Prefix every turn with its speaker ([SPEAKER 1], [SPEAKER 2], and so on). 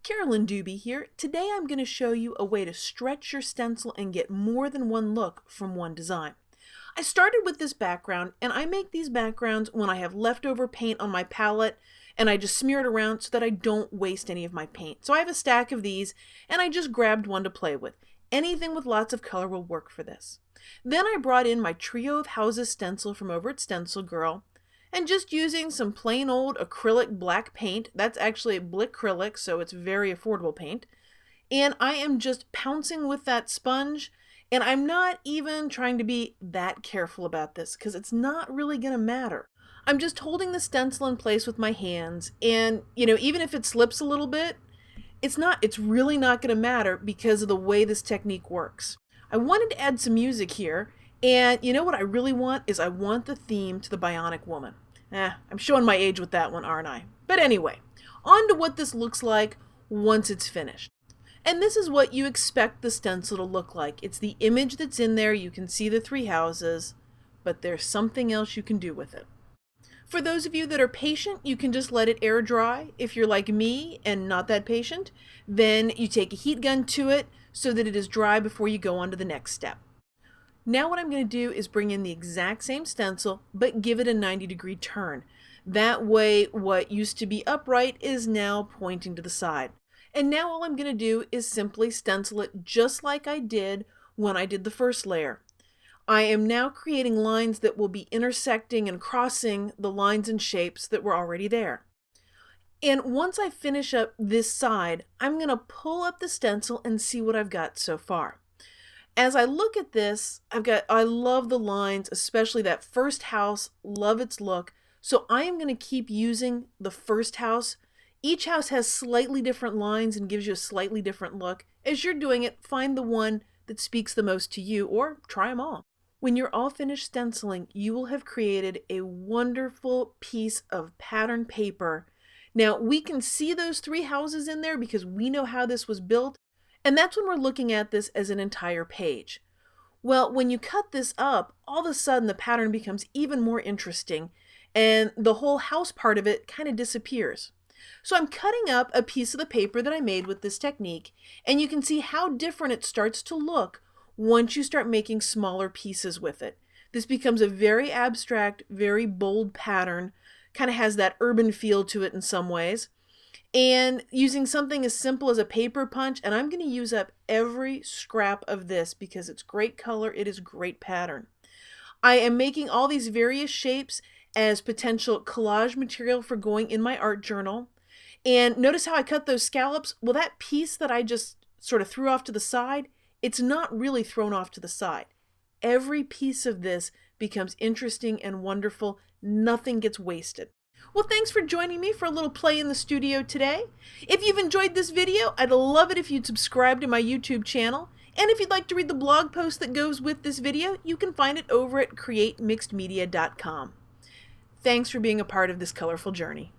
[SPEAKER 1] Carolyn Dube here. Today I'm going to show you a way to stretch your stencil and get more than one look from one design. I started with this background, and I make these backgrounds when I have leftover paint on my palette and I just smear it around so that I don't waste any of my paint. So I have a stack of these and I just grabbed one to play with. Anything with lots of color will work for this. Then I brought in my Trio of Houses stencil from over at Stencil Girl, and just using some plain old acrylic black paint. That's actually a Blick acrylic, so it's very affordable paint. And I am just pouncing with that sponge, and I'm not even trying to be that careful about this because it's not really going to matter. I'm just holding the stencil in place with my hands, and even if it slips a little bit, it's really not going to matter because of the way this technique works. I wanted to add some music here, and you know what I really want is I want the theme to the Bionic Woman. I'm showing my age with that one, aren't I? But anyway, on to what this looks like once it's finished. And this is what you expect the stencil to look like. It's the image that's in there. You can see the three houses, but there's something else you can do with it. For those of you that are patient, you can just let it air dry. If you're like me and not that patient, then you take a heat gun to it so that it is dry before you go on to the next step. Now what I'm going to do is bring in the exact same stencil, but give it a 90-degree turn. That way, what used to be upright is now pointing to the side. And now all I'm going to do is simply stencil it just like I did when I did the first layer. I am now creating lines that will be intersecting and crossing the lines and shapes that were already there. And once I finish up this side, I'm going to pull up the stencil and see what I've got so far. As I look at this, I love the lines, especially that first house, love its look. So I am going to keep using the first house. Each house has slightly different lines and gives you a slightly different look. As you're doing it, find the one that speaks the most to you, or try them all. When you're all finished stenciling, you will have created a wonderful piece of pattern paper. Now we can see those three houses in there because we know how this was built. And that's when we're looking at this as an entire page. Well, when you cut this up, all of a sudden the pattern becomes even more interesting and the whole house part of it kind of disappears. So I'm cutting up a piece of the paper that I made with this technique, and you can see how different it starts to look once you start making smaller pieces with it. This becomes a very abstract, very bold pattern, kind of has that urban feel to it in some ways. And using something as simple as a paper punch, and I'm going to use up every scrap of this because it's great color, it is great pattern. I am making all these various shapes as potential collage material for going in my art journal. And notice how I cut those scallops? Well, that piece that I just sort of threw off to the side, it's not really thrown off to the side. Every piece of this becomes interesting and wonderful. Nothing gets wasted. Well, thanks for joining me for a little play in the studio today. If you've enjoyed this video, I'd love it if you'd subscribe to my YouTube channel. And if you'd like to read the blog post that goes with this video, you can find it over at createmixedmedia.com. Thanks for being a part of this colorful journey.